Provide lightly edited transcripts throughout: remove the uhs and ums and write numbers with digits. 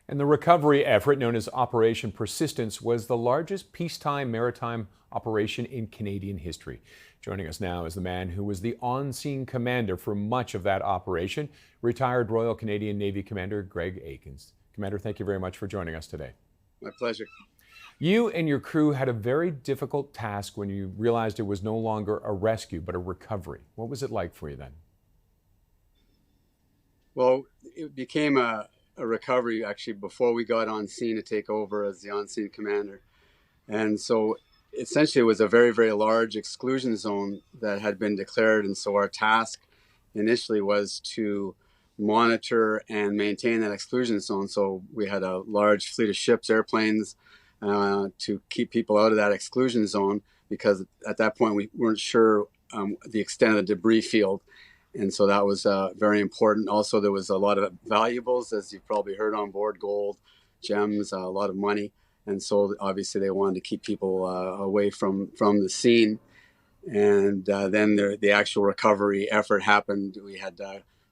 And the recovery effort, known as Operation Persistence, was the largest peacetime maritime operation in Canadian history. Joining us now is the man who was the on-scene commander for much of that operation, retired Royal Canadian Navy Commander Greg Aikins. Commander, thank you very much for joining us today. My pleasure. You and your crew had a very difficult task when you realized it was no longer a rescue, but a recovery. What was it like for you then? Well, it became a recovery actually before we got on scene to take over as the on-scene commander. And so essentially it was a very, very large exclusion zone that had been declared. And so our task initially was to monitor and maintain that exclusion zone. So we had a large fleet of ships, airplanes, to keep people out of that exclusion zone, because at that point we weren't sure the extent of the debris field. And so that was very important. Also, there was a lot of valuables, as you've probably heard, on board: gold, gems, a lot of money. And so obviously they wanted to keep people away from the scene. And then the actual recovery effort happened. We had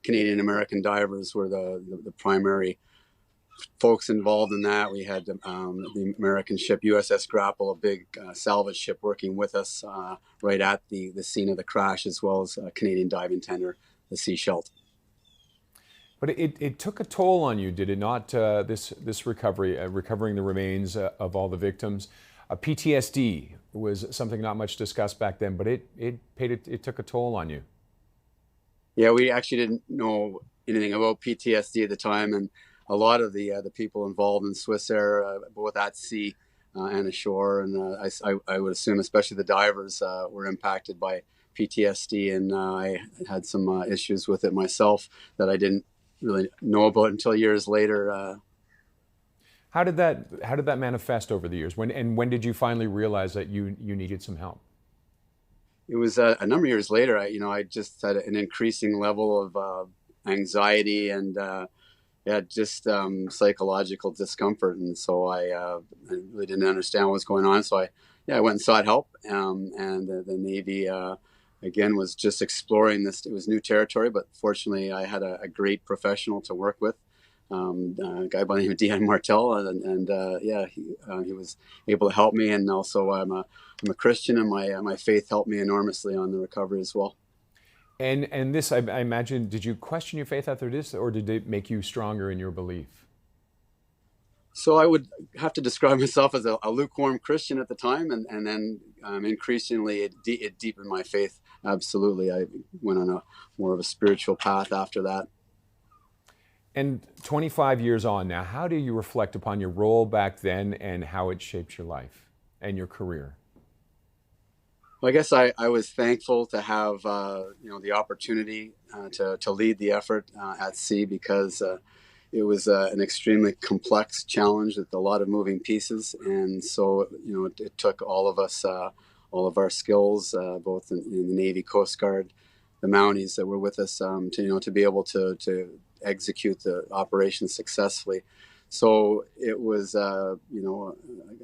Canadian American divers were the primary folks involved in that. We had the American ship USS Grapple, a big salvage ship, working with us right at the scene of the crash, as well as a Canadian diving tender, the Sea Shelt. But it took a toll on you, did it not? This recovery, recovering the remains of all the victims. PTSD was something not much discussed back then, but it took a toll on you. Yeah, we actually didn't know anything about PTSD at the time, and a lot of the people involved in Swissair, both at sea and ashore, and I would assume especially the divers were impacted by PTSD, and I had some issues with it myself that I didn't really know about until years later. How did that manifest over the years? When did you finally realize that you needed some help? It was a number of years later. I just had an increasing level of anxiety and just psychological discomfort, and so I really didn't understand what was going on. So I went and sought help, and the Navy again was just exploring this. It was new territory, but fortunately I had a great professional to work with, a guy by the name of Deanne Martel, and he was able to help me. And also I'm a Christian, and my faith helped me enormously on the recovery as well. And this, I imagine, did you question your faith after this, or did it make you stronger in your belief? So I would have to describe myself as a lukewarm Christian at the time, and then increasingly it deepened my faith. Absolutely, I went on more of a spiritual path after that. And 25 years on now, how do you reflect upon your role back then and how it shaped your life and your career? Well, I guess I was thankful to have the opportunity to lead the effort at sea, because it was an extremely complex challenge with a lot of moving pieces, and so it took all of us, all of our skills, both in the Navy, Coast Guard, the Mounties that were with us, to be able to execute the operation successfully. So it was, I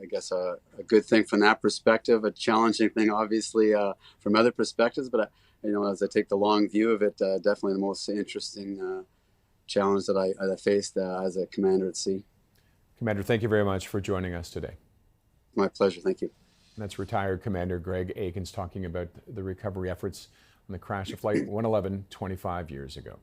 guess a good thing from that perspective, a challenging thing, obviously, from other perspectives. But, as I take the long view of it, definitely the most interesting challenge that I faced as a commander at sea. Commander, thank you very much for joining us today. My pleasure. Thank you. That's retired Commander Greg Aikins talking about the recovery efforts on the crash of Flight 111 25 years ago.